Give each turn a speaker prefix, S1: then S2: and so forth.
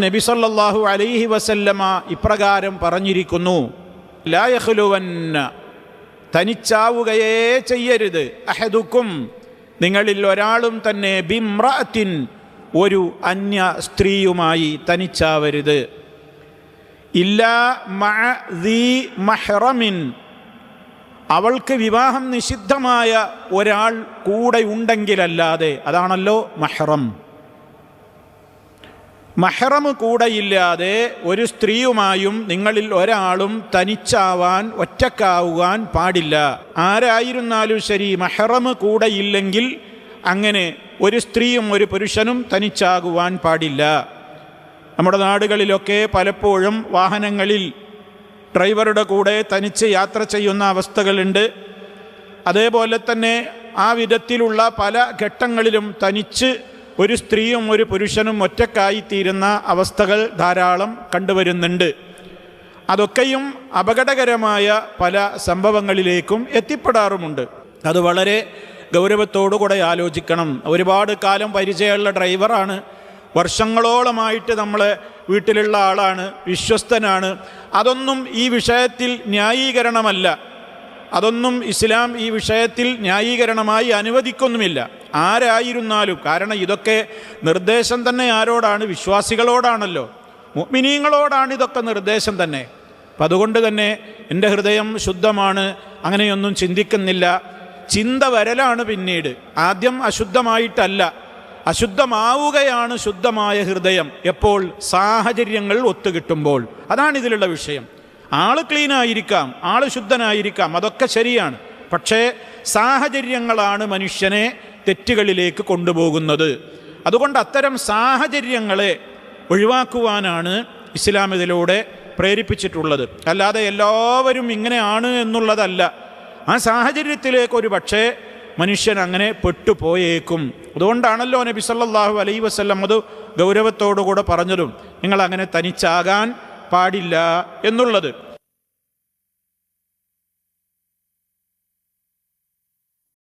S1: നബി സല്ലല്ലാഹു അലൈഹി വസല്ലമ ഇപ്രകാരം പറഞ്ഞിരിക്കുന്നു, ലാ യഖ്ലുവന്ന, തനിച്ചാവുകയേ ചെയ്യരുത്, അഹദുക്കും, നിങ്ങളിൽ ഒരാളും തന്നെ, ബിംറഅത്തിൻ, ഒരു അന്യ സ്ത്രീയുമായി തനിച്ചാവരുത്, ഇല്ലാ മഅ ദീ മഹ്റമിൻ, അവൾക്ക് വിവാഹം നിഷിദ്ധമായ ഒരാൾ കൂടെ ഉണ്ടെങ്കിലല്ലാതെ. അതാണല്ലോ മഹ്റം. മഹ്റം കൂടെയില്ലാതെ ഒരു സ്ത്രീയുമായും നിങ്ങളിൽ ഒരാളും തനിച്ചാവാൻ, ഒറ്റക്കാവുവാൻ പാടില്ല. ആരായിരുന്നാലും ശരി, മഹ്റം കൂടെയില്ലെങ്കിൽ അങ്ങനെ ഒരു സ്ത്രീയും ഒരു പുരുഷനും തനിച്ചാകുവാൻ പാടില്ല. നമ്മുടെ നാടുകളിലൊക്കെ പലപ്പോഴും വാഹനങ്ങളിൽ ഡ്രൈവറുടെ കൂടെ തനിച്ച് യാത്ര ചെയ്യുന്ന അവസ്ഥകളുണ്ട്. അതേപോലെ തന്നെ ആ വിധത്തിലുള്ള പല ഘട്ടങ്ങളിലും തനിച്ച് ഒരു സ്ത്രീയും ഒരു പുരുഷനും ഒറ്റക്കായിത്തീരുന്ന അവസ്ഥകൾ ധാരാളം കണ്ടുവരുന്നുണ്ട്. അതൊക്കെയും അപകടകരമായ പല സംഭവങ്ങളിലേക്കും എത്തിപ്പെടാറുമുണ്ട്. അത് വളരെ ഗൗരവത്തോടുകൂടെ ആലോചിക്കണം. ഒരുപാട് കാലം പരിചയമുള്ള ഡ്രൈവറാണ്, വർഷങ്ങളോളമായിട്ട് നമ്മളെ വീട്ടിലുള്ള ആളാണ്, വിശ്വസ്തനാണ്. അതൊന്നും ഈ വിഷയത്തിൽ ന്യായീകരണമല്ല. അതൊന്നും ഇസ്ലാം ഈ വിഷയത്തിൽ ന്യായീകരണമായി അനുവദിക്കുന്നുമില്ല, ആരായിരുന്നാലും. കാരണം ഇതൊക്കെ നിർദ്ദേശം തന്നെ ആരോടാണ്? വിശ്വാസികളോടാണല്ലോ, മുഅ്മിനീങ്ങളോടാണ് ഇതൊക്കെ നിർദ്ദേശം തന്നെ. അപ്പം അതുകൊണ്ട് തന്നെ എൻ്റെ ഹൃദയം ശുദ്ധമാണ്, അങ്ങനെയൊന്നും ചിന്തിക്കുന്നില്ല. ചിന്ത വരലാണ് പിന്നീട്. ആദ്യം അശുദ്ധമായിട്ടല്ല, അശുദ്ധമാവുകയാണ് ശുദ്ധമായ ഹൃദയം. എപ്പോൾ? സാഹചര്യങ്ങൾ ഒത്തുകിട്ടുമ്പോൾ. അതാണ് ഇതിലുള്ള വിഷയം. ആള് ക്ലീനായിരിക്കാം, ആള് ശുദ്ധനായിരിക്കാം, അതൊക്കെ ശരിയാണ്. പക്ഷേ സാഹചര്യങ്ങളാണ് മനുഷ്യനെ തെറ്റുകളിലേക്ക് കൊണ്ടുപോകുന്നത്. അതുകൊണ്ട് അത്തരം സാഹചര്യങ്ങളെ ഒഴിവാക്കുവാനാണ് ഇസ്ലാം ഇതിലൂടെ പ്രേരിപ്പിച്ചിട്ടുള്ളത്. അല്ലാതെ എല്ലാവരും ഇങ്ങനെയാണ് എന്നുള്ളതല്ല. ആ സാഹചര്യത്തിലേക്ക് ഒരു പക്ഷേ മനുഷ്യൻ അങ്ങനെ പെട്ടുപോയേക്കും. അതുകൊണ്ടാണല്ലോ നബി സല്ലല്ലാഹു അലൈഹി വസല്ലം അത് ഗൗരവത്തോടുകൂടെ പറഞ്ഞതും നിങ്ങൾ അങ്ങനെ തനിച്ചാകാൻ പാടില്ല എന്നുള്ളത്.